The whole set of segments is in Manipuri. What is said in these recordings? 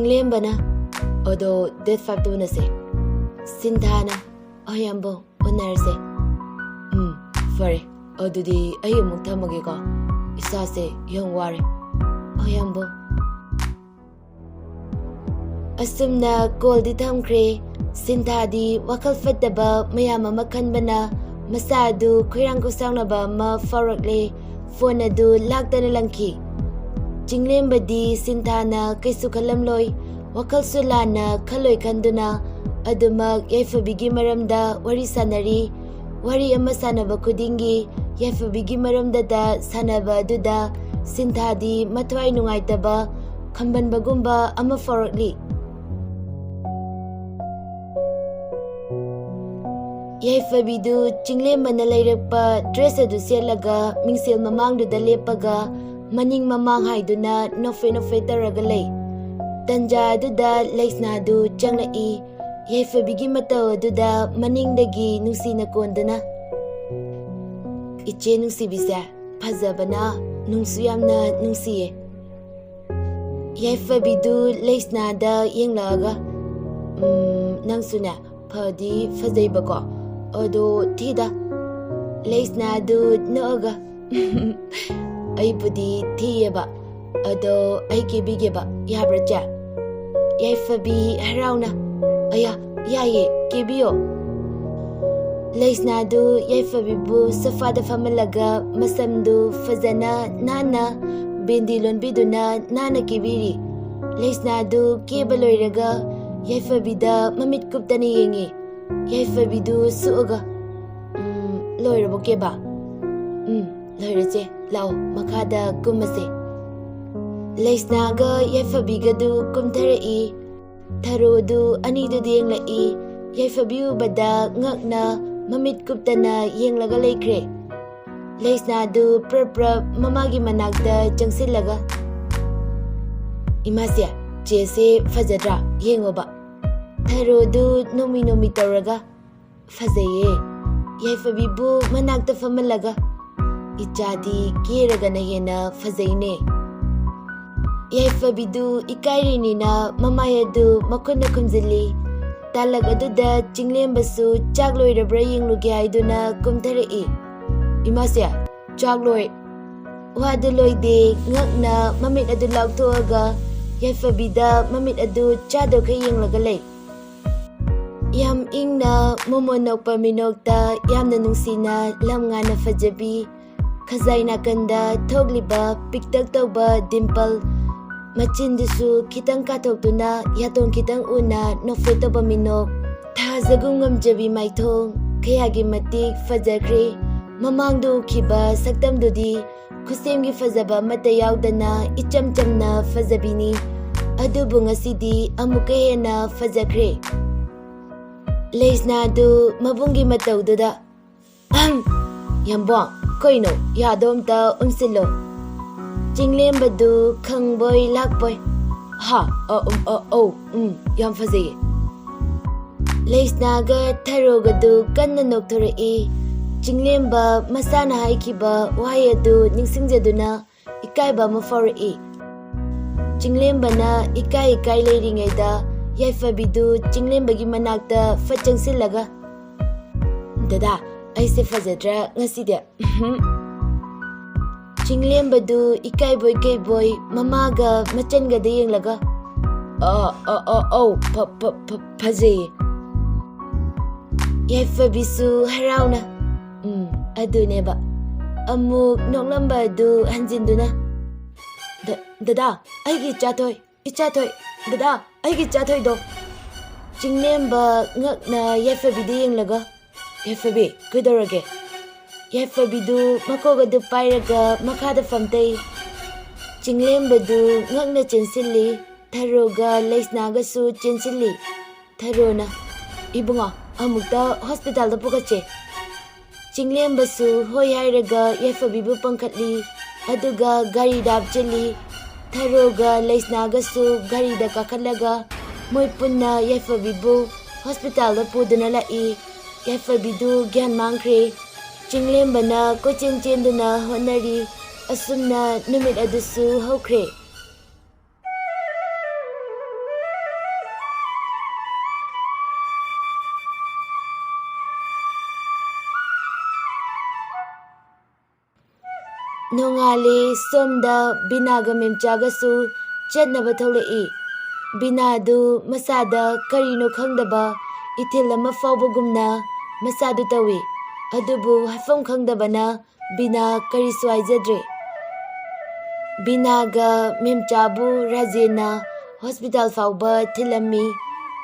ꯆꯤꯡꯂꯦꯝꯕꯅ ꯑꯗꯣ ꯗꯦꯠ 5 ꯎꯅꯁꯦ ꯁꯤꯟꯊꯥꯅ ꯑꯌꯥꯝꯕ ꯎꯅꯔꯁꯦ ꯐꯔꯦ ꯑꯗꯨꯗꯤ ꯑꯩ ꯑꯃꯨꯛ ꯊꯝꯃꯒꯦꯀꯣ ꯏꯁꯥꯁꯦ ꯌꯥꯝ ꯋꯥꯔꯦ ꯑꯌꯥꯝꯕ ꯑꯁꯨꯝꯅ ꯀꯣꯜꯗꯤ ꯊꯝꯈ꯭ꯔꯦ ꯁꯤꯟꯊꯥꯗꯤ ꯋꯥꯈꯜ ꯐꯠꯇꯕ ꯃꯌꯥꯝ ꯑꯃ ꯈꯟꯕꯅ ꯃꯁꯥ ꯑꯗꯨ ꯈꯣꯏꯔꯥꯡ ꯈꯣꯏꯁꯥꯎꯅꯕ ꯑꯃ ꯐꯥꯎꯔꯛꯂꯦ ꯐꯣꯟ ꯑꯗꯨ ꯂꯥꯛꯇꯅ ꯂꯪꯈꯤ ꯆꯤꯡꯂꯦꯝꯕꯗꯤ ꯁꯤꯟꯊꯥꯅ ꯀꯩꯁꯨ ꯈꯜꯂꯝꯂꯣꯏ ꯋꯥꯈꯜꯁꯨ ꯂꯥꯟꯅ ꯈꯜꯂꯣꯏ ꯈꯟꯗꯨꯅ ꯑꯗꯨꯃꯛ ꯌꯥꯏꯐꯕꯤꯒꯤ ꯃꯔꯝꯗ ꯋꯥꯔꯤ ꯁꯥꯟꯅꯔꯤ ꯋꯥꯔꯤ ꯑꯃ ꯁꯥꯟꯅꯕ ꯈꯨꯗꯤꯡꯒꯤ ꯌꯥꯏꯐꯕꯤꯒꯤ ꯃꯔꯝꯗ ꯁꯥꯟꯅꯕ ꯑꯗꯨꯗ ꯁꯤꯟꯊꯥꯗꯤ ꯃꯊ꯭ꯋꯥꯏ ꯅꯨꯡꯉꯥꯏꯇꯕ ꯈꯝꯕꯟꯕꯒꯨꯝꯕ ꯑꯃ ꯐꯥꯎꯔꯛꯂꯤ ꯌꯥꯏꯐꯕꯤꯗꯨ ꯆꯤꯡꯂꯦꯝꯕꯅ ꯂꯩꯔꯛꯄ ꯗ꯭ꯔꯦꯁ ꯑꯗꯨ ꯁꯦꯠꯂꯒ ꯃꯤꯡꯁꯦꯜ ꯃꯃꯥꯡꯗꯨꯗ ꯂꯦꯞꯄꯒ ꯃꯅꯤꯡ ꯃꯃꯥꯡ ꯍꯥꯏꯗꯨꯅ ꯅꯣꯛꯐꯦ ꯇꯧꯔꯒ ꯂꯩ ꯇꯟꯖꯥ ꯑꯗꯨꯗ ꯂꯩꯁꯅꯥꯗꯨ ꯆꯪꯂꯛꯏ ꯌꯥꯏꯐꯕꯤꯒꯤ ꯃꯇꯧ ꯑꯗꯨꯗ ꯃꯅꯤꯡꯗꯒꯤ ꯅꯨꯡꯁꯤꯅ ꯀꯣꯟꯗꯨꯅ ꯏꯆꯦ ꯅꯨꯡꯁꯤꯕꯤꯁꯦ ꯐꯖꯕꯅ ꯅꯨꯡꯁꯨ ꯌꯥꯝꯅ ꯅꯨꯡꯁꯤꯌꯦ ꯌꯥꯏꯐꯕꯤꯗꯨ ꯂꯩꯁꯅꯥꯗ ꯌꯦꯡꯂꯛꯑꯒ ꯅꯪꯁꯨꯅꯦ ꯐꯗꯤ ꯐꯖꯩꯕꯀꯣ ꯑꯗꯣ ꯊꯤꯗ ꯂꯩꯁꯅꯥꯗꯨ ꯅꯣꯛꯑꯒ ꯑꯩꯕꯨꯗꯤ ꯊꯤꯌꯦꯕ ꯑꯗꯣ ꯑꯩ ꯀꯦꯕꯤꯒꯦꯕ ꯌꯥꯕ꯭ꯔꯥ ꯆꯦ ꯌꯥꯏꯐꯕꯤ ꯍꯔꯥꯎꯅ ꯑꯌꯥ ꯌꯥꯏꯌꯦ ꯀꯦꯕꯤꯌꯣ ꯂꯩꯁꯅꯥꯗꯨ ꯌꯥꯏꯐꯕꯤꯕꯨ ꯁꯣꯐꯥꯗ ꯐꯝꯍꯜꯂꯒ ꯃꯁꯝꯗꯨ ꯐꯖꯅ ꯅꯥꯟꯅ ꯕꯦꯟꯗꯤ ꯂꯣꯟꯕꯤꯗꯨꯅ ꯅꯥꯟꯅ ꯀꯦꯕꯤꯔꯤ ꯂꯩꯁꯅꯥꯗꯨ ꯀꯦꯕ ꯂꯣꯏꯔꯒ ꯌꯥꯏꯐꯕꯤꯗ ꯃꯃꯤꯠ ꯀꯨꯞꯇꯅ ꯌꯦꯡꯉꯤ ꯌꯥꯏꯐꯕꯤꯗꯨ ꯁꯨꯛꯑꯒ ꯂꯣꯏꯔꯕꯣ ꯀꯦꯕ ꯂꯣꯏꯔꯁꯦ ꯂꯥꯛꯑꯣ ꯃꯈꯥꯗ ꯀꯨꯝꯃꯁꯦ ꯂꯩꯁꯅꯥꯒ ꯌꯥꯏꯐꯕꯤꯒꯗꯨ ꯀꯨꯝꯊꯔꯛꯏ ꯊꯔꯣꯗꯨ ꯑꯅꯤꯗꯨꯗ ꯌꯦꯡꯂꯛꯏ ꯌꯥꯏꯐꯕꯤ ꯎꯕꯗ ꯉꯛꯅ ꯃꯃꯤꯠ ꯀꯨꯞꯇꯅ ꯌꯦꯡꯂꯒ ꯂꯩꯈ꯭ꯔꯦ ꯂꯩꯁꯅꯥꯗꯨ ꯄ꯭ꯔꯞ ꯃꯃꯥꯒꯤ ꯃꯅꯥꯛꯇ ꯆꯪꯁꯤꯜꯂꯒ ꯏꯃꯥꯁꯦ ꯆꯦꯁꯦ ꯐꯖꯗ꯭ꯔꯥ ꯌꯦꯡꯉꯣꯕ ꯊꯔꯣꯗꯨ ꯅꯣꯃꯤ ꯇꯧꯔꯒ ꯐꯖꯩꯌꯦ ꯌꯥꯏꯐꯕꯤꯕꯨ ꯃꯅꯥꯛꯇ ꯐꯝꯍꯜꯂꯒ ꯏꯆꯥꯗꯤ ꯀꯦꯔꯒꯅ ꯍꯦꯟꯅ ꯐꯖꯩꯅꯦ ꯌꯥꯏꯐꯕꯤꯗꯨ ꯏꯀꯥꯏꯔꯤꯅꯤꯅ ꯃꯃꯥꯏ ꯑꯗꯨ ꯃꯈꯨꯠꯅ ꯈꯨꯝꯖꯤꯜꯂꯤ ꯇꯥꯂꯛ ꯑꯗꯨꯗ ꯆꯤꯡꯂꯦꯝꯕꯁꯨ ꯆꯥꯛ ꯂꯣꯏꯔꯕ꯭ꯔꯥ ꯌꯦꯡꯂꯨꯒꯦ ꯍꯥꯏꯗꯨꯅ ꯀꯨꯝꯊꯔꯛꯏ ꯏꯃꯥꯁꯦ ꯆꯥꯛ ꯂꯣꯏ ꯋꯥꯗꯨ ꯂꯣꯏꯗꯦ ꯉꯛꯅ ꯃꯃꯤꯠ ꯑꯗꯨ ꯂꯥꯎꯊꯣꯛꯑꯒ ꯌꯥꯏꯐꯕꯤꯗ ꯃꯃꯤꯠ ꯑꯗꯨ ꯆꯥꯗꯧꯈꯩ ꯌꯦꯡꯂꯒ ꯂꯩ ꯌꯥꯝ ꯏꯪꯅ ꯃꯣꯃꯣꯟ ꯅꯣꯛꯄ ꯃꯤꯅꯣꯛꯇ ꯌꯥꯝꯅ ꯅꯨꯡꯁꯤꯅ ꯂꯝ ꯉꯥꯟꯅ ꯐꯖꯕꯤ ꯈꯖꯥꯏ ꯅꯥꯀꯟꯗ ꯊꯣꯛꯂꯤꯕ ꯄꯤꯛꯇꯛ ꯇꯧꯕ ꯗꯤꯝꯄꯜ ꯃꯆꯤꯟꯗꯨꯁꯨ ꯈꯤꯇꯪ ꯀꯥꯊꯣꯛꯇꯨꯅ ꯌꯥꯇꯣꯟ ꯈꯤꯇꯪ ꯎꯅ ꯅꯣꯛꯐꯦꯠ ꯇꯧꯕ ꯃꯤꯅꯣꯛ ꯊꯥꯖꯒꯨꯝ ꯉꯝꯖꯕꯤ ꯃꯥꯏꯊꯣꯡ ꯀꯌꯥꯒꯤ ꯃꯇꯤꯛ ꯐꯖꯈ꯭ꯔꯦ ꯃꯃꯥꯡꯗ ꯎꯈꯤꯕ ꯁꯛꯇꯝꯗꯨꯗꯤ ꯈꯨꯠꯁꯦꯝꯒꯤ ꯐꯖꯕ ꯑꯃꯠꯇ ꯌꯥꯎꯗꯅ ꯏꯆꯝ ꯆꯝꯅ ꯐꯖꯕꯤꯅꯤ ꯑꯗꯨꯕꯨ ꯉꯁꯤꯗꯤ ꯑꯃꯨꯛꯀ ꯍꯦꯟꯅ ꯐꯖꯈ꯭ꯔꯦ ꯂꯩꯁꯅꯥꯗꯨ ꯃꯕꯨꯡꯒꯤ ꯃꯇꯧꯗꯨꯗ ꯌꯥꯝꯕꯣꯡ ꯀꯩꯅꯣ ꯌꯥꯗꯣ ꯑꯝꯇ ꯎꯝꯁꯤꯜꯂꯣ ꯆꯤꯡꯂꯦꯝꯕꯗꯨ ꯈꯪꯕꯣꯏ ꯂꯥꯛꯄꯣꯏ ꯌꯥꯝ ꯐꯖꯩꯌꯦ ꯂꯩꯁꯅꯥꯒ ꯊꯔꯣꯒꯗꯨ ꯀꯟꯅ ꯅꯣꯛꯊꯣꯔꯛꯏ ꯆꯤꯡꯂꯦꯝꯕ ꯃꯁꯥꯅ ꯍꯥꯏꯈꯤꯕ ꯋꯥꯍꯩ ꯑꯗꯨ ꯅꯤꯡꯁꯤꯡꯖꯗꯨꯅ ꯏꯀꯥꯏꯕ ꯑꯃ ꯐꯥꯎꯔꯛꯏ ꯆꯤꯡꯂꯦꯝꯕꯅ ꯏꯀꯥꯏ ꯂꯩꯔꯤꯉꯩꯗ ꯌꯥꯏꯐꯕꯤꯗꯨ ꯆꯤꯡꯂꯦꯝꯕꯒꯤ ꯃꯅꯥꯛꯇ ꯐꯠ ꯆꯪꯁꯤꯜꯂꯒ ꯗꯗꯥ ꯑꯩꯁꯦ ꯐꯖꯗ꯭ꯔꯥ ꯉꯁꯤꯗꯤ ꯆꯤꯡꯂꯦꯝꯕꯗꯨ ꯏꯀꯥꯏꯕꯣꯏ ꯀꯩꯕꯣꯏ ꯃꯃꯥꯒ ꯃꯆꯟꯒꯗ ꯌꯦꯡꯂꯒ ꯐꯖꯩꯌꯦ ꯌꯥꯏꯐꯕꯤꯁꯨ ꯍꯔꯥꯎꯅ ꯑꯗꯨꯅꯦꯕ ꯑꯃꯨꯛ ꯅꯣꯛꯂꯝꯕ ꯑꯗꯨ ꯍꯟꯖꯤꯟꯗꯨꯅ ꯗꯗꯥ ꯑꯩꯒꯤ ꯏꯆꯥꯊꯣꯏ ꯗꯗꯥ ꯑꯩꯒꯤ ꯏꯆꯥꯊꯣꯏꯗꯣ ꯆꯤꯡꯂꯦꯝꯕ ꯉꯛꯅ ꯌꯥꯏꯐꯕꯤꯗ ꯌꯦꯡꯂꯒ ꯌꯥꯏꯐꯕꯤ ꯀꯩꯗꯧꯔꯒꯦ ꯌꯥꯏꯐꯕꯤꯗꯨ ꯃꯀꯣꯛ ꯑꯗꯨ ꯄꯥꯏꯔꯒ ꯃꯈꯥꯗ ꯐꯝꯇꯩ ꯆꯤꯡꯂꯦꯝꯕꯗꯨ ꯉꯛꯅ ꯆꯦꯟꯁꯤꯜꯂꯤ ꯊꯔꯣꯒ ꯂꯩꯁꯅꯥꯒꯁꯨ ꯆꯦꯟꯁꯤꯜꯂꯤ ꯊꯔꯣꯅ ꯏꯕꯨꯡꯉꯣ ꯑꯃꯨꯛꯇ ꯍꯣꯁꯄꯤꯇꯥꯜꯗ ꯄꯨꯈꯠꯁꯦ ꯆꯤꯡꯂꯦꯝꯕꯁꯨ ꯍꯣꯏ ꯍꯥꯏꯔꯒ ꯌꯥꯏꯐꯕꯤꯕꯨ ꯄꯪꯈꯠꯂꯤ ꯑꯗꯨꯒ ꯒꯥꯔꯤꯗ ꯍꯥꯞꯆꯤꯜꯂꯤ ꯊꯔꯣꯒ ꯂꯩꯁꯅꯥꯒꯁꯨ ꯒꯥꯔꯤꯗ ꯀꯥꯈꯠꯂꯒ ꯃꯣꯏ ꯄꯨꯟꯅ ꯌꯥꯏꯐꯕꯤꯕꯨ ꯍꯣꯁꯄꯤꯇꯥꯜꯗ ꯄꯨꯗꯨꯅ ꯂꯥꯛꯏ ꯌꯥꯏꯐꯕꯤꯗꯨ ꯒ꯭ꯌꯥꯟ ꯃꯥꯡꯈ꯭ꯔꯦ ꯆꯤꯡꯂꯦꯝꯕꯅ ꯀꯣꯏꯆꯦꯟ ꯆꯦꯟꯗꯨꯅ ꯍꯣꯠꯅꯔꯤ ꯑꯁꯨꯝꯅ ꯅꯨꯃꯤꯠ ꯑꯗꯨꯁꯨ ꯍꯧꯈ꯭ꯔꯦ ꯅꯣꯡꯉꯥꯜꯂꯦ ꯁꯣꯝꯗ ꯕꯤꯅꯥꯒ ꯃꯦꯝꯆꯥꯒꯁꯨ ꯆꯠꯅꯕ ꯊꯣꯛꯂꯛꯏ꯫ ꯕꯤꯅꯥꯗꯨ ꯃꯁꯥꯗ ꯀꯔꯤꯅꯣ ꯈꯪꯗꯕ ꯏꯊꯤꯜ ꯑꯃ ꯐꯥꯎꯕꯒꯨꯝꯅ ꯃꯁꯥꯗꯨ ꯇꯧꯏ꯫ ꯑꯗꯨꯕꯨ ꯍꯥꯏꯐꯝ ꯈꯪꯗꯕꯅ ꯕꯤꯅꯥ ꯀꯔꯤꯁꯨ ꯍꯥꯏꯖꯗ꯭ꯔꯦ꯫ ꯕꯤꯅꯥꯒ ꯃꯦꯝꯆꯥꯕꯨ ꯔꯥꯖꯦꯟꯅ ꯍꯣꯁꯄꯤꯇꯥꯜ ꯐꯥꯎꯕ ꯊꯤꯜꯂꯝꯃꯤ꯫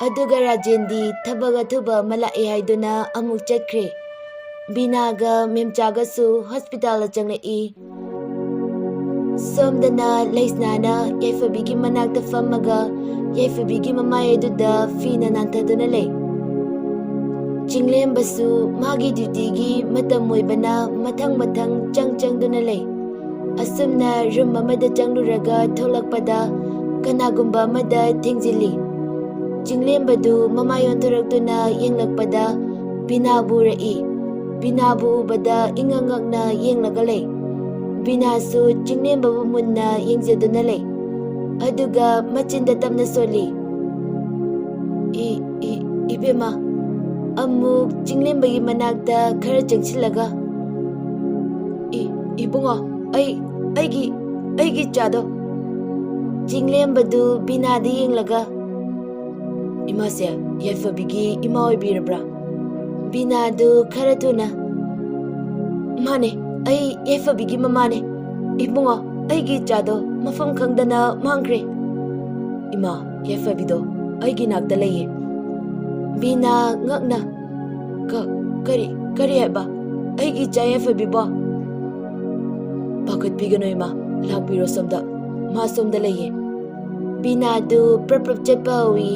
ꯑꯗꯨꯒ ꯔꯥꯖꯦꯟꯗꯤ ꯊꯕꯛ ꯑꯊꯨꯕ ꯑꯃ ꯂꯥꯛꯑꯦ ꯍꯥꯏꯗꯨꯅ ꯑꯃꯨꯛ ꯆꯠꯈ꯭ꯔꯦ꯫ ꯕꯤꯅꯥꯒ ꯃꯦꯝꯆꯥꯒꯁꯨ ꯍꯣꯁꯄꯤꯇꯥꯜꯗ ꯆꯪꯂꯛꯏ꯫ ꯁꯣꯝꯗꯅ ꯂꯩꯁꯅꯥꯅ ꯌꯥꯏꯐꯕꯤꯒꯤ ꯃꯅꯥꯛꯇ ꯐꯝꯃꯒ ꯌꯥꯏꯐꯕꯤꯒꯤ ꯃꯃꯥꯏ ꯑꯗꯨꯗ ꯐꯤꯅ ꯅꯥꯟꯊꯗꯨꯅ ꯂꯩ꯫ ꯆꯤꯡꯂꯦꯝꯕꯁꯨ ꯃꯥꯒꯤ ꯗ꯭ꯌꯨꯇꯤꯒꯤ ꯃꯇꯝ ꯑꯣꯏꯕꯅ ꯃꯊꯪ ꯆꯪꯗꯨꯅ ꯂꯩ꯫ ꯑꯁꯨꯝꯅ ꯔꯨꯝ ꯑꯃꯗ ꯆꯪꯂꯨꯔꯒ ꯊꯣꯛꯂꯛꯄꯗ ꯀꯅꯥꯒꯨꯝꯕ ꯑꯃꯗ ꯊꯦꯡꯖꯤꯜꯂꯤ꯫ ꯆꯤꯡꯂꯦꯝꯕꯗꯨ ꯃꯃꯥꯏ ꯑꯣꯟꯊꯣꯔꯛꯇꯨꯅ ꯌꯦꯡꯂꯛꯄꯗ ꯕꯤꯅꯥꯕꯨ ꯎꯔꯛꯏ꯫ ꯕꯤꯅꯥꯕꯨ ꯎꯕꯗ ꯏꯉꯛ ꯉꯛꯅ ꯌꯦꯡꯂꯒ ꯂꯩ꯫ ꯕꯤꯅꯥꯁꯨ ꯆꯤꯡꯂꯦꯝꯕꯕꯨ ꯃꯨꯟꯅ ꯌꯦꯡꯖꯗꯨꯅ ꯂꯩ꯫ ꯑꯗꯨꯒ ꯃꯆꯤꯟꯗ ꯇꯞꯅ ꯁꯣꯜꯂꯤ꯫ "ꯏꯕꯦꯝꯃ", ꯑꯃꯨꯛ ꯆꯤꯡꯂꯦꯝꯕꯒꯤ ꯃꯅꯥꯛꯇ ꯈꯔ ꯆꯪꯁꯤꯜꯂꯒ, "ꯏꯕꯨꯡꯉꯣ, ꯑꯩꯒꯤ ꯆꯥꯗꯣ." ꯆꯤꯡꯂꯦꯝꯕꯗꯨ ꯕꯤꯅꯥꯗ ꯌꯦꯡꯂꯒ, "ꯏꯃꯥꯁꯦ ꯌꯥꯏꯐꯕꯤꯒꯤ ꯏꯃꯥ ꯑꯣꯏꯕꯤꯔꯕ꯭ꯔꯥ?" ꯕꯤꯅꯥꯗꯨ ꯈꯔ ꯊꯨꯅ, "ꯃꯥꯅꯦ, ꯑꯩ ꯌꯥꯏꯐꯕꯤꯒꯤ ꯃꯃꯥꯅꯦ꯫ ꯏꯕꯨꯡꯉꯣ, ꯑꯩꯒꯤ ꯏꯆꯥꯗꯣ ꯃꯐꯝ ꯈꯪꯗꯅ ꯃꯥꯡꯈ꯭ꯔꯦ." "ꯏꯃꯥ, ꯌꯥꯏꯐꯕꯤꯗꯣ ꯑꯩꯒꯤ ꯅꯥꯛꯇ ꯂꯩꯌꯦ." ꯕꯤꯅꯥ ꯉꯛꯅ, "ꯀꯔꯤ ꯍꯥꯏꯕ? ꯑꯩꯒꯤ ꯏꯆꯥ ꯌꯥꯏꯐꯕꯤꯕꯣ?" "ꯄꯥꯈꯠꯄꯤꯒꯅꯨ ꯏꯃꯥ, ꯂꯥꯛꯄꯤꯔꯣ ꯁꯣꯝꯗ, ꯃꯥ ꯁꯣꯝꯗ ꯂꯩꯌꯦ." ꯕꯤꯅꯥꯗꯨ ꯄ꯭ꯔꯞ ꯆꯠꯄ ꯍꯧꯏ꯫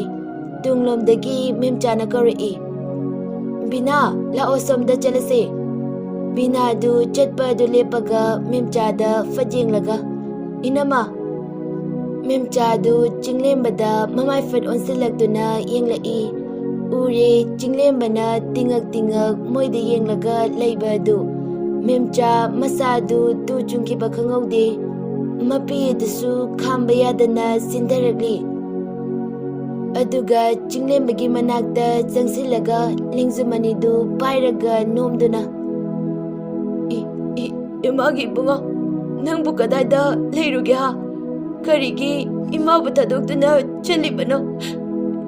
ꯇꯨꯡꯂꯣꯝꯗꯒꯤ ꯃꯦꯝꯆꯥꯅ ꯀꯧꯔꯛꯏ, "ꯕꯤꯅꯥ, ꯂꯥꯛꯑꯣ ꯁꯣꯝꯗ ꯆꯠꯂꯁꯦ." ꯕꯤꯅꯥꯗꯨ ꯆꯠꯄ ꯑꯗꯨ ꯂꯦꯞꯄꯒ ꯃꯦꯝꯆꯥꯗ ꯐꯠ ꯌꯦꯡꯂꯒ, "ꯏꯅꯝꯃ." ꯃꯦꯝꯆꯥꯗꯨ ꯆꯤꯡꯂꯦꯝꯕꯗ ꯃꯃꯥꯏ ꯐꯠ ꯑꯣꯟꯁꯤꯜꯂꯛꯇꯨꯅ ꯌꯦꯡꯂꯛꯏ꯫ ꯎꯔꯦ ꯆꯤꯡꯂꯦꯝꯕꯅ ꯇꯤꯡꯉꯛ ꯃꯣꯏꯗ ꯌꯦꯡꯂꯒ ꯂꯩꯕ ꯑꯗꯨ꯫ ꯃꯦꯝꯆꯥ ꯃꯁꯥꯗꯨ ꯇꯨ ꯆꯨꯡꯈꯤꯕ ꯈꯪꯍꯧꯗꯦ꯫ ꯃꯄꯤ ꯑꯗꯨꯁꯨ ꯈꯥꯝꯕ ꯌꯥꯗꯅ ꯆꯤꯟꯊꯔꯛꯂꯤ꯫ ꯑꯗꯨꯒ ꯆꯤꯡꯂꯦꯝꯕꯒꯤ ꯃꯅꯥꯛꯇ ꯆꯪꯁꯤꯜꯂꯒ ꯂꯤꯡꯖꯨꯝ ꯑꯅꯤꯗꯨ ꯄꯥꯏꯔꯒ ꯅꯣꯝꯗꯨꯅ, "ꯏꯃꯥꯒꯤ ꯏꯕꯨꯡꯉꯣ, ꯅꯪꯕꯨ ꯀꯗꯥꯏꯗ ꯂꯩꯔꯨꯒꯦ ꯍꯥ? ꯀꯔꯤꯒꯤ ꯏꯃꯥꯕꯨ ꯊꯥꯗꯣꯛꯇꯨꯅ ꯆꯠꯂꯤꯕꯅꯣ?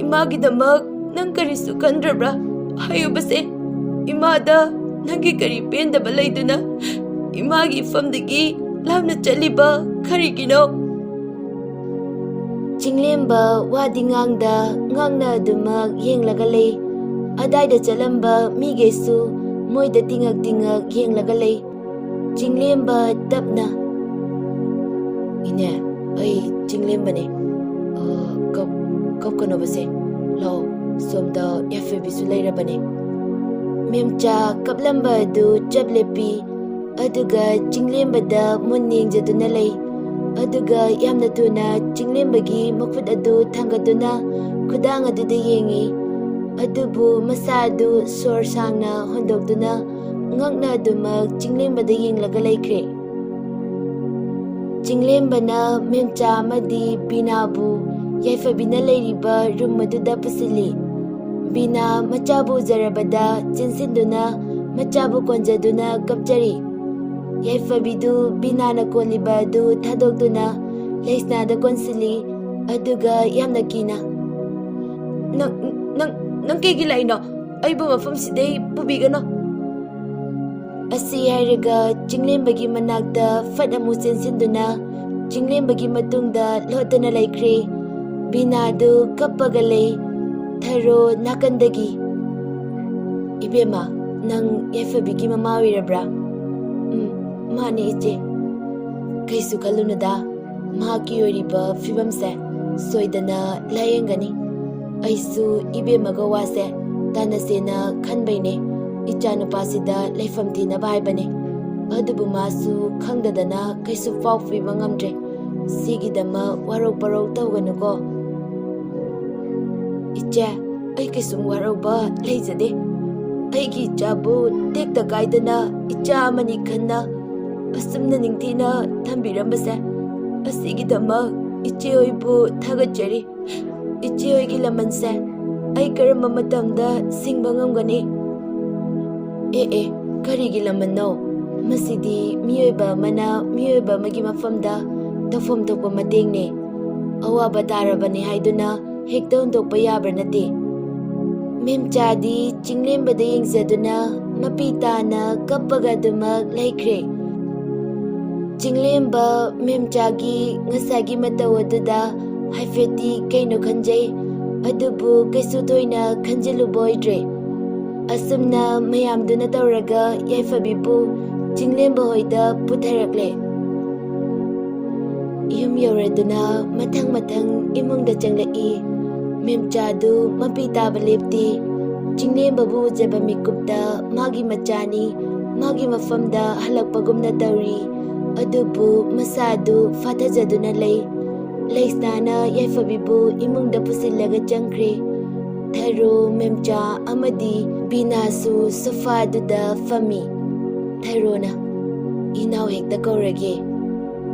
ꯏꯃꯥꯒꯤꯗꯃꯛ ꯅꯪ ꯀꯔꯤꯁꯨ ꯈꯟꯗ꯭ꯔꯕ꯭ꯔꯥ? ꯍꯥꯏꯌꯨꯕꯁꯦ, ꯏꯃꯥꯗ ꯅꯪꯒꯤ ꯀꯔꯤ ꯄꯦꯟꯗꯕ ꯂꯩꯗꯨꯅ ꯏꯃꯥꯒꯤ ꯏꯐꯝꯗꯒꯤ ꯂꯥꯞꯅ ꯆꯠꯂꯤꯕ ꯀꯔꯤꯒꯤꯅꯣ?" ꯆꯤꯡꯂꯦꯝꯕ ꯋꯥꯗꯤ ꯉꯥꯡꯅ ꯑꯗꯨꯃꯛ ꯌꯦꯡꯂꯒ ꯂꯩ꯫ ꯑꯗꯥꯏꯗ ꯆꯠꯂꯝꯕ ꯃꯤꯈꯩꯁꯨ ꯃꯣꯏꯗ ꯇꯤꯡꯉꯛ ꯌꯦꯡꯂꯒ ꯂꯩ꯫ ꯆꯤꯡꯂꯦꯝꯕ ꯇꯞꯅ, "ꯏꯅꯦ, ꯑꯩ ꯆꯤꯡꯂꯦꯝꯕꯅꯦ. ꯀꯞꯀꯅꯣꯕꯁꯦ, ꯂꯥꯛꯑꯣ, ꯁꯣꯝꯗ ꯌꯥꯏꯐꯕꯤꯁꯨ ꯂꯩꯔꯕꯅꯦ." ꯃꯦꯝꯆꯥ ꯀꯞꯂꯝꯕ ꯑꯗꯨ ꯆꯞ ꯂꯦꯞꯄꯤ꯫ ꯑꯗꯨꯒ ꯆꯤꯡꯂꯦꯝꯕꯗ ꯃꯨꯟꯅ ꯌꯦꯡꯖꯗꯨꯅ ꯂꯩ꯫ ꯑꯗꯨꯒ ꯌꯥꯝꯅ ꯊꯨꯅ ꯆꯤꯡꯂꯦꯝꯕꯒꯤ ꯃꯈꯨꯠ ꯑꯗꯨ ꯊꯥꯡꯒꯠꯇꯨꯅ ꯈꯨꯗꯥꯡ ꯑꯗꯨꯗ ꯌꯦꯡꯉꯤ꯫ ꯑꯗꯨꯕꯨ ꯃꯁꯥ ꯑꯗꯨ ꯁꯣꯔ ꯁꯥꯡꯅ ꯍꯣꯟꯗꯣꯛꯇꯨꯅ ꯉꯛꯅ ꯑꯗꯨꯃꯛ ꯆꯤꯡꯂꯦꯝꯕꯗ ꯌꯦꯡꯂꯒ ꯂꯩꯈ꯭ꯔꯦ꯫ ꯆꯤꯡꯂꯦꯝꯕꯅ ꯃꯦꯝꯆꯥ ꯑꯃꯗꯤ ꯕꯤꯅꯥꯕꯨ ꯌꯥꯏꯐꯕꯤꯅ ꯂꯩꯔꯤꯕ ꯔꯨꯝ ꯑꯗꯨꯗ ꯄꯨꯁꯤꯜꯂꯤ꯫ ꯕꯤꯅꯥ ꯃꯆꯥꯕꯨ ꯎꯖꯔꯕꯗ ꯆꯦꯟꯁꯤꯟꯗꯨꯅ ꯃꯆꯥꯕꯨ ꯀꯣꯟꯖꯗꯨꯅ ꯀꯞꯆꯔꯤ꯫ ꯌꯥꯏꯐꯕꯤꯗꯨ ꯕꯤꯅꯥꯅ ꯀꯣꯜꯂꯤꯕ ꯑꯗꯨ ꯊꯥꯗꯣꯛꯇꯨꯅ ꯂꯩꯁꯅꯥꯗ ꯀꯣꯟꯁꯤꯜꯂꯤ꯫ ꯑꯗꯨꯒ ꯌꯥꯝꯅ ꯀꯤꯅ, "ꯅꯪ ꯀꯩꯒꯤ ꯂꯥꯛꯏꯅꯣ? ꯑꯩꯕꯨ ꯃꯐꯝꯁꯤꯗꯩ ꯄꯨꯕꯤꯒꯅꯣ." ꯑꯁꯤ ꯍꯥꯏꯔꯒ ꯆꯤꯡꯂꯦꯝꯕꯒꯤ ꯃꯅꯥꯛꯇ ꯐꯠ ꯑꯃꯨꯛ ꯆꯦꯟꯁꯤꯟꯗꯨꯅ ꯆꯤꯡꯂꯦꯝꯕꯒꯤ ꯃꯇꯨꯡꯗ ꯂꯣꯠꯇꯨꯅ ꯂꯩꯈ꯭ꯔꯦ꯫ ꯕꯤꯅꯥꯗꯨ ꯀꯞꯄꯒ ꯂꯩ ꯊꯔꯣ ꯅꯥꯀꯟꯗꯒꯤ꯫ "ꯏꯕꯦꯝꯃ, ꯅꯪ ꯌꯥꯏꯐꯕꯤꯒꯤ ꯃꯃꯥ ꯑꯣꯏꯔꯕ꯭ꯔꯥ?" "ꯃꯥꯅꯦ ꯏꯆꯦ." "ꯀꯩꯁꯨ ꯈꯜꯂꯨꯅꯨꯗ, ꯃꯍꯥꯛꯀꯤ ꯑꯣꯏꯔꯤꯕ ꯐꯤꯕꯝꯁꯦ ꯁꯣꯏꯗꯅ ꯂꯥꯌꯦꯡꯒꯅꯤ꯫ ꯑꯩꯁꯨ ꯏꯕꯦꯝꯃꯒ ꯋꯥꯁꯦ ꯇꯥꯟꯅꯁꯦꯅ ꯈꯟꯕꯩꯅꯦ ꯏꯆꯥꯅꯨꯄꯥꯁꯤꯗ ꯂꯩꯐꯝ ꯊꯤꯅꯕ ꯍꯥꯏꯕꯅꯦ꯫ ꯑꯗꯨꯕꯨ ꯃꯥꯁꯨ ꯈꯪꯗꯗꯅ ꯀꯩꯁꯨ ꯄꯥꯎ ꯄꯤꯕ ꯉꯝꯗ꯭ꯔꯦ꯫ ꯁꯤꯒꯤꯗꯃꯛ ꯋꯥꯔꯧ ꯄꯔꯧ ꯇꯧꯒꯅꯨꯀꯣ." "ꯏꯆꯦ, ꯑꯩ ꯀꯩꯁꯨꯝ ꯋꯥꯔꯧꯕ ꯂꯩꯖꯗꯦ꯫ ꯑꯩꯒꯤ ꯏꯆꯥꯕꯨ ꯇꯦꯛꯇ ꯀꯥꯏꯗꯅ ꯏꯆꯥ ꯑꯃꯅꯤ ꯈꯟꯅ ꯑꯁꯨꯝꯅ ꯅꯤꯡꯊꯤꯅ ꯊꯝꯕꯤꯔꯝꯕꯁꯦ, ꯑꯁꯤꯒꯤꯗꯃꯛ ꯏꯆꯦꯍꯣꯏꯕꯨ ꯊꯥꯒꯠꯆꯔꯤ꯫ ꯏꯆꯦꯍꯣꯏꯒꯤ ꯂꯃꯟꯁꯦ ꯑꯩ ꯀꯔꯝꯕ ꯃꯇꯝꯗ ꯁꯤꯡꯕ ꯉꯝꯒꯅꯤ?" "ꯑꯦ, ꯀꯔꯤꯒꯤ ꯂꯃꯟꯅꯣ? ꯃꯁꯤꯗꯤ ꯃꯤꯑꯣꯏꯕ ꯑꯃꯅ ꯃꯤꯑꯣꯏꯕ ꯑꯃꯒꯤ ꯃꯐꯝꯗ ꯇꯧꯐꯝ ꯊꯣꯛꯄ ꯃꯇꯦꯡꯅꯦ꯫ ꯑꯋꯥꯕ ꯇꯥꯔꯕꯅꯤ ꯍꯥꯏꯗꯨꯅ ꯍꯦꯛꯇ ꯍꯨꯟꯗꯣꯛꯄ ꯌꯥꯕ ꯅꯠꯇꯦ꯫ ꯃꯦꯝꯆꯥꯗꯤ ꯆꯤꯡꯂꯦꯝꯕꯗ ꯌꯦꯡꯖꯗꯨꯅ ꯃꯄꯤ ꯇꯥꯅ ꯀꯞꯄꯒ ꯑꯗꯨꯃꯛ ꯂꯩꯈ꯭ꯔꯦ꯫ ꯆꯤꯡꯂꯦꯝꯕ ꯃꯦꯝꯆꯥꯒꯤ ꯉꯁꯥꯏꯒꯤ ꯃꯇꯧ ꯑꯗꯨꯗ ꯍꯥꯏꯐꯦꯠꯇꯤ ꯀꯩꯅꯣ ꯈꯟꯖꯩ, ꯑꯗꯨꯕꯨ ꯀꯩꯁꯨ ꯊꯣꯏꯅ ꯈꯟꯖꯤꯜꯂꯨꯕ ꯑꯣꯏꯗ꯭ꯔꯦ꯫ ꯑꯁꯨꯝꯅ ꯃꯌꯥꯝꯗꯨꯅ ꯇꯧꯔꯒ ꯌꯥꯏꯐꯕꯤꯕꯨ ꯆꯤꯡꯂꯦꯝꯕ ꯍꯣꯏꯗ ꯄꯨꯊꯔꯛꯂꯦ꯫ ꯌꯨꯝ ꯌꯧꯔꯗꯨꯅ ꯃꯊꯪ ꯏꯃꯨꯡꯗ ꯆꯪꯂꯛꯏ꯫ ꯃꯦꯝꯆꯥꯗꯨ ꯃꯄꯤ ꯇꯥꯕ ꯂꯦꯞꯇꯦ꯫ ꯆꯤꯡꯂꯦꯝꯕꯕꯨ ꯎꯖꯕ ꯃꯤꯀꯨꯞꯇ ꯃꯥꯒꯤ ꯃꯆꯥꯅꯤ, ꯃꯥꯒꯤ ꯃꯐꯝꯗ ꯍꯜꯂꯛꯄꯒꯨꯝꯅ ꯇꯧꯔꯤ, ꯑꯗꯨꯕꯨ ꯃꯁꯥꯗꯨ ꯐꯥꯊꯖꯗꯨꯅ ꯂꯩ꯫ ꯂꯩꯁꯅꯥꯅ ꯌꯥꯏꯐꯕꯤꯕꯨ ꯏꯃꯨꯡꯗ ꯄꯨꯁꯤꯜꯂꯒ ꯆꯪꯈ꯭ꯔꯦ꯫ ꯊꯥꯔꯣ, ꯃꯦꯝꯆꯥ ꯑꯃꯗꯤ ꯕꯤꯅꯥꯁꯨ ꯁꯣꯐꯥꯗꯨꯗ ꯐꯝꯃꯤ꯫ ꯊꯥꯔꯣꯅ "ꯏꯅꯥꯎ ꯍꯦꯛꯇ ꯀꯧꯔꯒꯦ꯫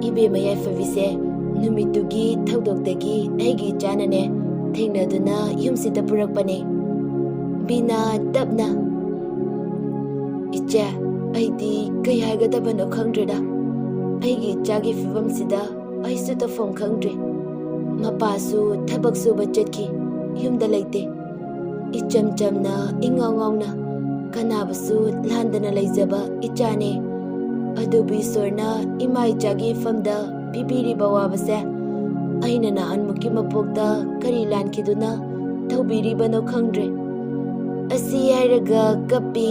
ꯏꯕꯦꯝꯃ ꯌꯥꯏꯐꯕꯤꯁꯦ ꯅꯨꯃꯤꯠꯇꯨꯒꯤ ꯊꯧꯗꯣꯛꯇꯒꯤ ꯑꯩꯒꯤ ꯏꯆꯥꯅꯅꯦ ꯊꯦꯡꯅꯗꯨꯅ ꯌꯨꯝꯁꯤꯗ ꯄꯨꯔꯛꯄꯅꯦ꯫ ꯕꯤꯅꯥ ꯇꯞꯅ "ꯏꯆꯦ, ꯑꯩꯗꯤ ꯀꯩ ꯍꯥꯏꯒꯗꯕꯅꯣ ꯈꯪꯗ꯭ꯔꯦꯗ꯫ ꯑꯩꯒꯤ ꯏꯆꯥꯒꯤ ꯐꯤꯕꯝꯁꯤꯗ ꯑꯩꯁꯨ ꯇꯧꯐꯝ ꯈꯪꯗ꯭ꯔꯦ꯫ ꯃꯄꯥꯁꯨ ꯊꯕꯛ ꯁꯨꯕ ꯆꯠꯈꯤ, ꯌꯨꯝꯗ ꯂꯩꯇꯦ꯫ ꯏꯆꯝ ꯆꯝꯅ ꯏꯉꯥꯎ ꯉꯥꯎꯅ ꯀꯅꯥꯕꯨꯁꯨ ꯂꯥꯟꯗꯅ ꯂꯩꯖꯕ ꯏꯆꯥꯅꯦ꯫ ꯑꯗꯨꯕꯨ ꯏꯁꯣꯔꯅ ꯏꯃꯥ ꯏꯆꯥꯒꯤ ꯏꯐꯝꯗ ꯄꯤꯕꯤꯔꯤꯕ ꯑꯋꯥꯕꯁꯦ ꯑꯩꯅ ꯅꯍꯥꯟꯃꯨꯛꯀꯤ ꯃꯄꯣꯛꯇ ꯀꯔꯤ ꯂꯥꯟꯈꯤꯗꯨꯅ ꯇꯧꯕꯤꯔꯤꯕꯅꯣ ꯈꯪꯗ꯭ꯔꯦ"꯫ ꯑꯁꯤ ꯍꯥꯏꯔꯒ ꯀꯞꯄꯤ꯫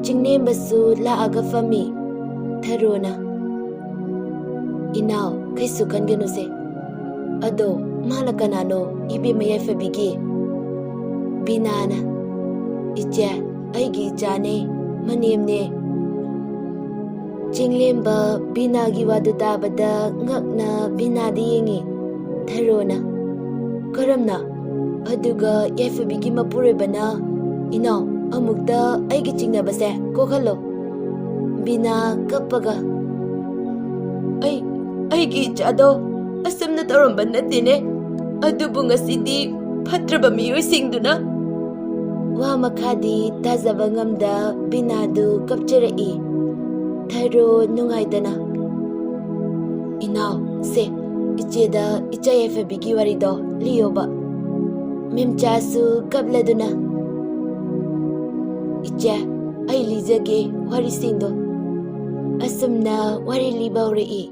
ꯆꯤꯡꯂꯦꯝꯕꯁꯨ ꯂꯥꯛꯑꯒ ꯐꯝꯃꯤ꯫ ꯊꯥꯔꯣꯅ "ꯏꯅꯥꯎ, ꯀꯩꯁꯨ ꯈꯟꯒꯅꯨꯁꯦ꯫ ꯑꯗꯣ ꯃꯥꯅ ꯀꯅꯥꯅꯣ ꯏꯕꯦꯝꯃ ꯌꯥꯏꯐꯕꯤꯒꯤ?" ꯕꯤꯅꯥꯅ "ꯏꯆꯦ, ꯑꯩꯒꯤ ꯏꯆꯥꯅꯦ, ꯃꯅꯦꯝꯅꯦ"꯫ ꯆꯤꯡꯂꯦꯝꯕ ꯕꯤꯅꯥꯒꯤ ꯋꯥꯗꯨ ꯇꯥꯕꯗ ꯉꯛꯅ ꯕꯤꯅꯥꯗ ꯌꯦꯡꯉꯤ꯫ ꯊꯥꯔꯣꯅ "ꯀꯔꯝꯅ? ꯑꯗꯨꯒ ꯌꯥꯏꯐꯕꯤꯒꯤ ꯃꯄꯨꯔꯣꯏꯕꯅ ꯏꯅꯥꯎ ꯑꯃꯨꯛꯇ ꯑꯩꯒꯤ ꯆꯤꯡꯅꯕꯁꯦ ꯀꯣꯛꯍꯜꯂꯣ"꯫ ꯕꯤꯅꯥ ꯀꯞꯄꯒ "ꯑꯩꯒꯤ ꯏꯆꯥꯗꯣ ꯑꯁꯨꯝꯅ ꯇꯧꯔꯝꯕ ꯅꯠꯇꯦꯅꯦ, ꯑꯗꯨꯕꯨ ꯉꯁꯤꯗꯤ ꯐꯠꯇ꯭ꯔꯕ ꯃꯤꯑꯣꯏꯁꯤꯡꯗꯨꯅ"꯫ ꯋꯥ ꯃꯈꯥꯗꯤ ꯇꯥꯖꯕ ꯉꯝꯗ ꯕꯤꯅꯥꯗꯨ ꯀꯞꯆꯔꯛꯏ꯫ ꯊꯥꯔꯣ ꯅꯨꯡꯉꯥꯏꯇꯅ "ꯏꯅꯥꯎ, ꯁꯦ ꯏꯆꯦꯗ ꯏꯆꯥ ꯌꯥꯏꯐꯕꯤꯒꯤ ꯋꯥꯔꯤꯗꯣ ꯂꯤꯌꯣꯕ"꯫ ꯃꯦꯝꯆꯥꯁꯨ ꯀꯞꯂꯗꯨꯅ "ꯏꯆꯦ, ꯑꯩ ꯂꯤꯖꯒꯦ ꯋꯥꯔꯤꯁꯤꯡꯗꯣ"꯫ ꯑꯁꯨꯝꯅ ꯋꯥꯔꯤ ꯂꯤꯕ ꯍꯧꯔꯛꯏ꯫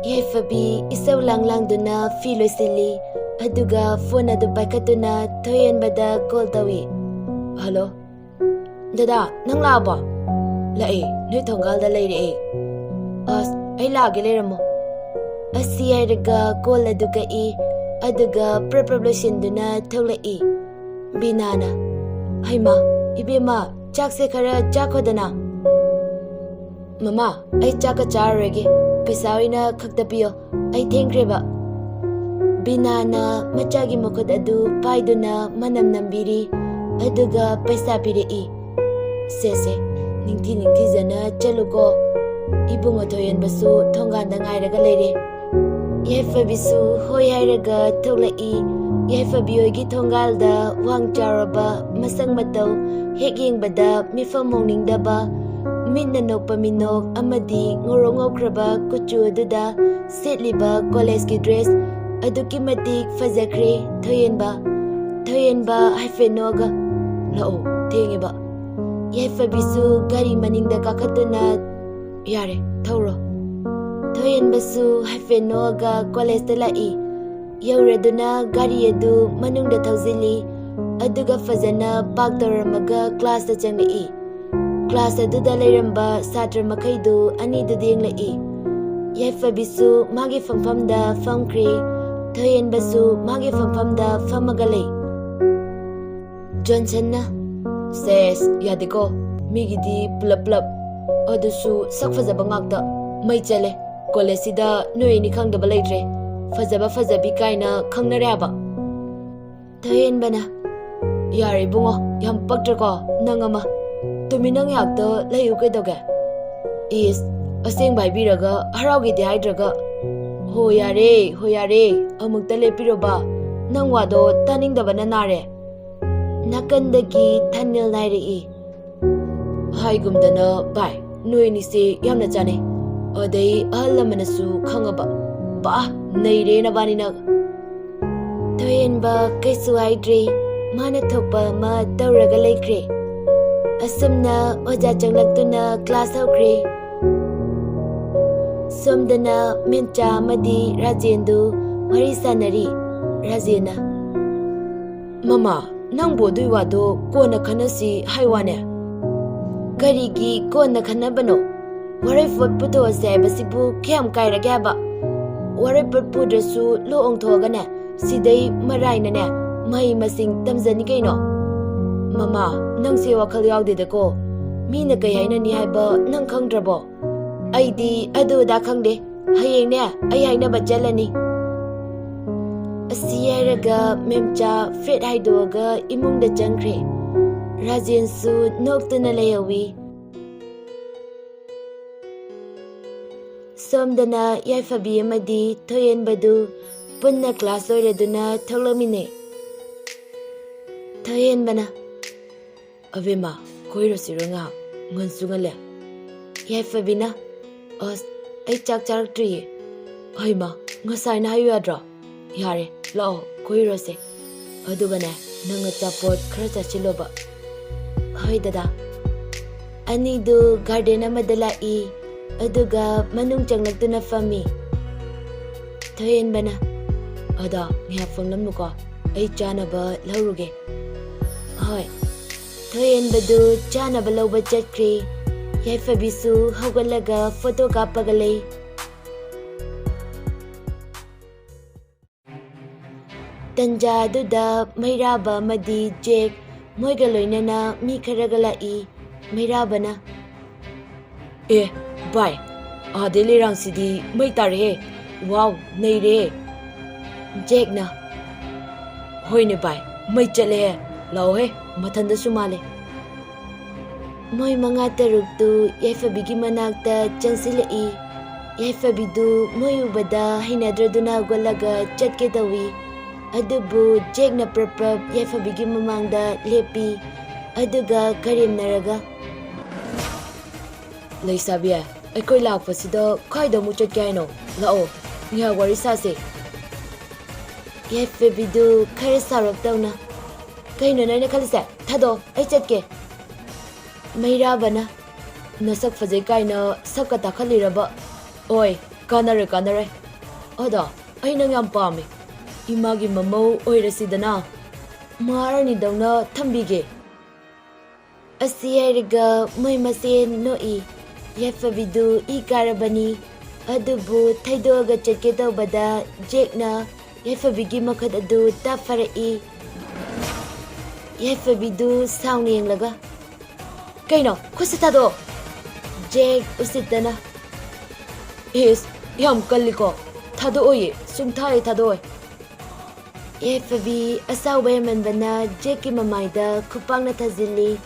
ꯌꯥꯏꯐꯕꯤ ꯏꯁꯧ ꯂꯥꯡꯗꯨꯅ ꯐꯤ ꯂꯣꯏꯁꯤꯜꯂꯤ, ꯑꯗꯨꯒ ꯐꯣꯟ ꯑꯗꯨ ꯄꯥꯏꯈꯠꯇꯨꯅ ꯊꯣꯏꯍꯦꯟꯕꯗ ꯀꯣꯜ ꯇꯧꯏ꯫ "ꯍꯜꯂꯣ ꯗꯗꯥ, ꯅꯪ ꯂꯥꯛꯑꯕꯣ?" "ꯂꯥꯛꯑꯦ, ꯅꯣꯏ ꯊꯣꯡꯒꯥꯜꯗ ꯂꯩꯔꯦ ꯑꯩ"꯫ "ꯑꯁ, ꯑꯩ ꯂꯥꯛꯑꯒꯦ, ꯂꯩꯔꯝꯃꯣ"꯫ ꯑꯁꯤ ꯍꯥꯏꯔꯒ ꯀꯣꯜ ꯑꯗꯨ ꯀꯛꯏ, ꯑꯗꯨꯒ ꯄ꯭ꯔꯞ ꯂꯣꯏꯁꯤꯟꯗꯨꯅ ꯊꯣꯛꯂꯛꯏ꯫ ꯕꯤꯅꯥꯅ "ꯍꯩꯃꯥ, ꯏꯕꯦꯝꯃ, ꯆꯥꯛꯁꯦ ꯈꯔ ꯆꯥꯈꯣꯗꯅ"꯫ "ꯃꯃꯥ, ꯑꯩ ꯆꯥꯛꯀ ꯆꯥꯔꯔꯣꯏꯒꯦ, ꯄꯩꯁꯥ ꯑꯣꯏꯅ ꯈꯛꯇ ꯄꯤꯌꯣ, ꯑꯩ ꯊꯦꯡꯈ꯭ꯔꯦꯕ"꯫ ꯕꯤꯅꯥꯅ ꯃꯆꯥꯒꯤ ꯃꯈꯨꯠ ꯑꯗꯨ ꯄꯥꯏꯗꯨꯅ ꯃꯅꯝ ꯅꯝꯕꯤꯔꯤ, ꯑꯗꯨꯒ ꯄꯩꯁꯥ ꯄꯤꯔꯛꯏ꯫ "ꯁꯦ ꯅꯤꯡꯊꯤꯖꯅ ꯆꯠꯂꯨꯀꯣ꯫ ꯏꯕꯨꯡꯉꯣ ꯊꯣꯏꯍꯦꯟꯕꯁꯨ ꯊꯣꯡꯒꯥꯟꯗ ꯉꯥꯏꯔꯒ ꯂꯩꯔꯦ"꯫ ꯌꯥꯏꯐꯕꯤꯁꯨ ꯍꯣꯏ ꯍꯥꯏꯔꯒ ꯊꯣꯛꯂꯛꯏ꯫ ꯌꯥꯏꯐꯕꯤ ꯍꯣꯏꯒꯤ ꯊꯣꯡꯒꯥꯜꯗ ꯋꯥꯡ ꯆꯥꯎꯔꯕ ꯃꯁꯛ ꯃꯇꯧ ꯍꯦꯛ ꯌꯦꯡꯕꯗ ꯃꯤꯐꯝ ꯍꯣꯡꯅꯤꯡꯗꯕ, ꯃꯤꯠꯅ ꯅꯣꯛꯄ ꯃꯤꯅꯣꯛ ꯑꯃꯗꯤ ꯉꯧꯔꯣꯛ ꯉꯧꯈ꯭ꯔꯕ ꯀꯨꯆꯨ ꯑꯗꯨꯗ ꯁꯦꯠꯂꯤꯕ ꯀꯣꯂꯦꯖꯀꯤ ꯗ꯭ꯔꯦꯁ ꯑꯗꯨꯛꯀꯤ ꯃꯇꯤꯛ ꯐꯖꯈ꯭ꯔꯦ ꯊꯣꯏꯍꯦꯟꯕ ꯍꯥꯏꯐꯦꯠ ꯅꯣꯛꯑꯒ "ꯂꯥꯛꯑꯣ, ꯊꯦꯡꯉꯦꯕ"꯫ ꯌꯥꯏꯐꯕꯤꯁꯨ ꯒꯥꯔꯤ ꯃꯅꯤꯡꯗ ꯀꯥꯈꯠꯇꯨꯅ "ꯌꯥꯔꯦ, ꯊꯧꯔꯣ". ꯊꯣꯏꯍꯦꯟꯕꯁꯨ ꯍꯥꯏꯐꯦꯠ ꯅꯣꯛꯑꯒ ꯀꯣꯂꯦꯖꯇ ꯂꯥꯛꯏ꯫ ꯌꯧꯔꯗꯨꯅ ꯒꯥꯔꯤ ꯑꯗꯨ ꯃꯅꯨꯡꯗ ꯊꯧꯖꯤꯜꯂꯤ, ꯑꯗꯨꯒ ꯐꯖꯅ ꯄꯥꯔꯛ ꯇꯧꯔꯝꯃꯒ ꯀ꯭ꯂꯥꯁꯇ ꯆꯪꯂꯛꯏ꯫ ꯀ꯭ꯂꯥꯁ ꯑꯗꯨꯗ ꯂꯩꯔꯝꯕ ꯁꯥꯇ꯭ꯔ ꯃꯈꯩꯗꯨ ꯑꯅꯤꯗꯨꯗ ꯌꯦꯡꯂꯛꯏ꯫ ꯌꯥꯏꯐꯕꯤꯁꯨ ꯃꯥꯒꯤ ꯐꯝꯐꯝꯗ ꯐꯝꯈ꯭ꯔꯦ, ꯊꯣꯏꯍꯦꯟꯕꯁꯨ ꯃꯥꯒꯤ ꯐꯝꯐꯝꯗ ꯐꯝꯃꯒ ꯂꯩ꯫ ꯖꯣꯟꯁꯟꯅ "ꯁꯦꯁ, ꯌꯥꯗꯦꯀꯣ, ꯃꯤꯒꯤꯗꯤ ꯄꯨꯂꯞ, ꯑꯗꯨꯁꯨ ꯁꯛ ꯐꯖꯕ ꯉꯥꯛꯇ, ꯃꯩ ꯆꯠꯂꯦ, ꯀꯣꯂꯦꯖꯁꯤꯗ ꯅꯣꯏ ꯑꯅꯤ ꯈꯪꯗꯕ ꯂꯩꯇ꯭ꯔꯦ, ꯐꯖꯕ ꯐꯖꯕꯤ ꯀꯥꯏꯅ ꯈꯪꯅꯔꯦ ꯍꯥꯏꯕ"꯫ ꯊꯣꯏꯍꯦꯟꯕꯅ "ꯌꯥꯔꯦ ꯏꯕꯨꯡꯉꯣ, ꯌꯥꯝ ꯄꯛꯇ꯭ꯔꯦꯀꯣ ꯅꯪ ꯑꯃ, ꯇꯨꯃꯤꯟꯅ ꯉꯥꯛꯇ ꯂꯩꯌꯨ ꯀꯩꯗꯧꯒꯦ? ꯏꯁ, ꯑꯁꯦꯡꯕ ꯍꯥꯏꯕꯤꯔꯒ ꯍꯔꯥꯎꯒꯦꯗꯤ ꯍꯥꯏꯗ꯭ꯔꯒ"꯫ "ꯍꯣ ꯌꯥꯔꯦ, ꯑꯃꯨꯛꯇ ꯂꯦꯞꯄꯤꯔꯣꯕ, ꯅꯪ ꯋꯥꯗꯣ ꯇꯥꯅꯤꯡꯗꯕꯅ ꯅꯥꯔꯦ"꯫ nakandagi thanil nairi. Hai gumdana bai, noi ni se yamna chane. Adai alamanasu khangaba. Ba, naire na bani na. Thoyenba kaisu haidri, mana thokpa ma tauraga laikre. Asumna oja changlaktuna class hokre. Somdana mencha madi Rajendu wari sanari. Rajena. Mama, nang bodui wado kona khanasi haiwane. Karigi kona khanabano. Warai fot puto asai basibu kyam kaira gaba. Warai put pudrasu lo ongthogana. Sidai marai na ne. Mai masing tamzani kaino. Mama, nang se wakhal yaudedako. Mina kay haina ni haiba nang khangdrabo. Aidi adu da khangde. Hayeng ne ay haina bajalani. Asiyaraga memcha Fred haidoga imungda jangkre. Rajen su noktuna layawi. Somdana yaifabi amadi Thoyen badu punna class loiraduna tholamine. Thoyen bana. Avema koiro siranga ngansunga yaifabi na. As ay chak triye. Ay ma ngasay na hayo adra. Yare, lao, koiro se. Adugana, nanga chapot krasa chiloba. Hoy dada. Anidu garden amadala I. Aduga manung changlagtuna fami. Thoyen bana. Ada, niya fanglam nuka. Ay chana ba lauruge. Hoy. Thoyen badu chana ba lau ba chatkri. Yai fabisu hawalaga photo kapagalay. Tanja duda mairaba madi Jake moiga loinana mi kharagala I mairaba na. Bye. Adele rang sidi mai tare. Wow, nei re. Jake na. Hoi ne bye. Mai chale he. Lao he. Mathanda sumale. Moi manga taruk tu yaifabigi manakta chansila I. Yaifabidu moi ubada hinadraduna golaga chatke tawi. Adubu Jake na prapap yaifabigi mamangda lepi. Aduga karim naraga. Laisabia, akoy lakpasida kayda mo chat kaya no. Lao, nga wari sase. Yaifabidu kare sarap daw na. Kayo na nakalisa, tado, ay chat ke. Mairaba na. Nasak fazay kay na sabka takaliraba. Oy, kanare. Ada, ay nangyang pami. Imagi mamaw oy rasidana. Maharani daw na tambige. Asiyariga may masin no I. Yaifabidu I karabani. Adubu taydoga chatke daw bada Jake na. Yaifabigi makad adu tapara I. Yaifabidu sound yang laga. Kaino, kusitado. Jake usitana. Yam kaliko. Tado oye, sumtay tado oye. Yaifabi asaway man bana Jake mamayda kupang na tazili.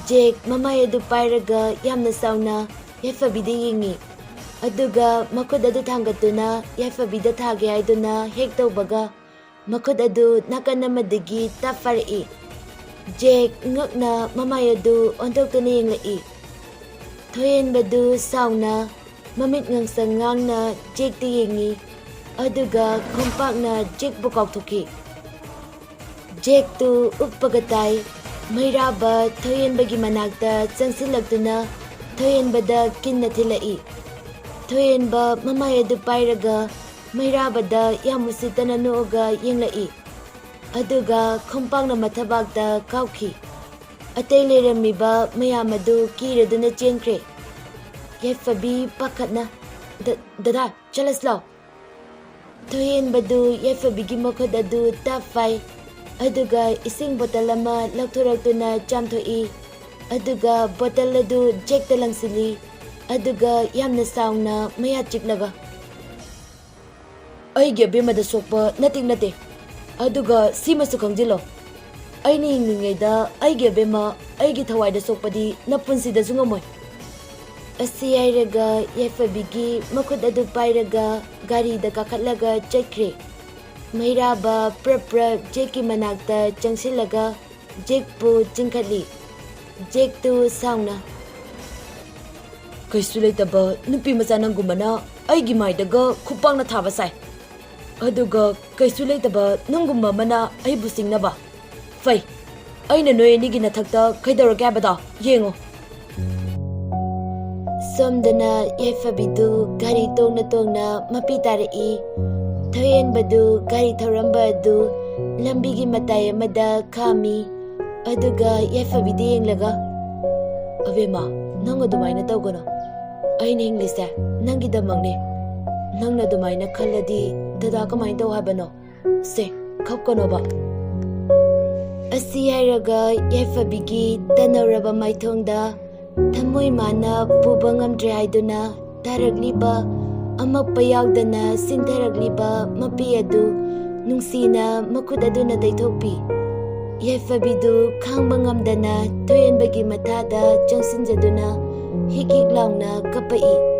Jake mamaya du pairaga yam na sauna. Yaifabi di yingi. Aduga makod adu tanggatuna. Yaifabi da thage ay duna hektaw baga. Makod adu nakanamadigi tapari. Jake ngak na mamaya du ontok tu na yung lai. Thoyen badu sauna. Mamit ngang sangang na Jake di yingi. Aduga kompak na Jake bukak tuki. Jake tu upagatay. Mairaba Thoyen bagi managta chansilagtuna. Thoyen bada kinnathilai. Thoyen ba mamaya du pairaga. Mairaba da yamusitana nooga yinglai. Aduga kompak na mathabagta kauki. Atay leramiba mayamadu kiraduna chenkre. Yaifabi pakatna. Dada, chalas lao. Thoyen badu yaifabigi makod adu tapay. Aduga ising bottle ama lagturaktuna chamthoi. Aduga bottle adu Jake talang sili. Aduga yamna sauna maya chiklaga. Ay gabi madasokpa nating nate. Aduga sima sukangjilo. Ay ni hingingay da ay gabi ma ay githaway da sokpadi napunsi da sungamoy. Asiyaraga yaifabigi makod adu pairaga gari da kakatlaga chakre. Mairaba prap Jake managta changsilaga ꯖꯦꯛꯄꯨ ꯆꯤꯡꯈꯠꯂꯤ. ꯖꯦꯛꯇꯨ ꯁꯥꯎꯅ ꯀꯩꯁꯨ ꯂꯩꯇꯕ ꯅꯨꯄꯤ ꯃꯆꯥ ꯅꯪꯒꯨꯝꯕꯅ ꯑꯩꯒꯤ ꯃꯥꯏꯗꯒ ꯈꯨꯄꯥꯛꯅ ꯊꯥꯕ ꯁꯥꯏ. ꯑꯗꯨꯒ ꯀꯩꯁꯨ ꯂꯩꯇꯕ ꯅꯪꯒꯨꯝꯕ ꯑꯃꯅ ꯑꯩꯕꯨ ꯁꯤꯡꯅꯕ. ꯐꯩ, ꯑꯩꯅ ꯅꯣꯏ ꯑꯅꯤꯒꯤ ꯅꯊꯛꯇ ꯀꯩꯗꯧꯔꯒꯦ ꯍꯥꯏꯕꯗꯣ ꯌꯦꯡꯉꯣ. ꯁꯣꯝꯗꯅ ꯌꯥꯏꯐꯕꯤꯗꯨ ꯒꯥꯔꯤ ꯇꯣꯡꯅ ꯇꯣꯡꯅ ꯃꯄꯤ ꯇꯥꯔꯛꯏ. ꯊꯣꯏꯌꯦꯟꯕꯗꯨ ꯒꯥꯔꯤ ꯊꯧꯔꯝꯕ ꯑꯗꯨ ꯂꯝꯕꯤꯒꯤ ꯃꯇꯥꯏ ꯑꯃꯗ ꯈꯥꯝꯃꯤ. ꯑꯗꯨꯒ ꯌꯥꯏꯐꯕꯤꯗ ꯌꯦꯡꯂꯒ, ꯑꯕꯦꯝꯃ, ꯅꯪ ꯑꯗꯨꯃꯥꯏꯅ ꯇꯧꯒꯅꯣ. ꯑꯩꯅ ꯍꯤꯡꯂꯤꯁꯦ ꯅꯪꯒꯤꯗꯃꯛꯅꯦ. ꯅꯪꯅ ꯑꯗꯨꯃꯥꯏꯅ ꯈꯜꯂꯗꯤ ꯗꯗꯥ ꯀꯃꯥꯏꯅ ꯇꯧ ꯍꯥꯏꯕꯅꯣ? ꯁꯦ, ꯀꯞꯀꯅꯣꯕ. ꯑꯁꯤ ꯍꯥꯏꯔꯒ ꯌꯥꯏꯐꯕꯤꯒꯤ ꯇꯅꯧꯔꯕ ꯃꯥꯏꯊꯣꯡꯗ ꯊꯃꯣꯏ ꯃꯥꯅ ꯄꯨꯕ ꯉꯝꯗ꯭ꯔꯦ ꯍꯥꯏꯗꯨꯅ ꯇꯥꯔꯛꯂꯤꯕ ꯑꯃꯛꯄ ꯌꯥꯎꯗꯅ ꯁꯤꯟꯊꯔꯛꯂꯤꯕ ꯃꯄꯤ ꯑꯗꯨ ꯅꯨꯡꯁꯤꯅ ꯃꯈꯨꯠ ꯑꯗꯨꯅ ꯇꯩꯊꯣꯛꯄꯤ. ꯌꯥꯏꯐꯕꯤꯗꯨ ꯈꯥꯡꯕ ꯉꯝꯗꯅ ꯊꯣꯏꯌꯦꯟꯕꯒꯤ ꯃꯊꯥꯗ ꯆꯪꯁꯤꯟꯖꯗꯨꯅ ꯍꯤꯛ ꯍꯤꯛ ꯂꯥꯎꯅ ꯀꯞꯄꯛꯏ.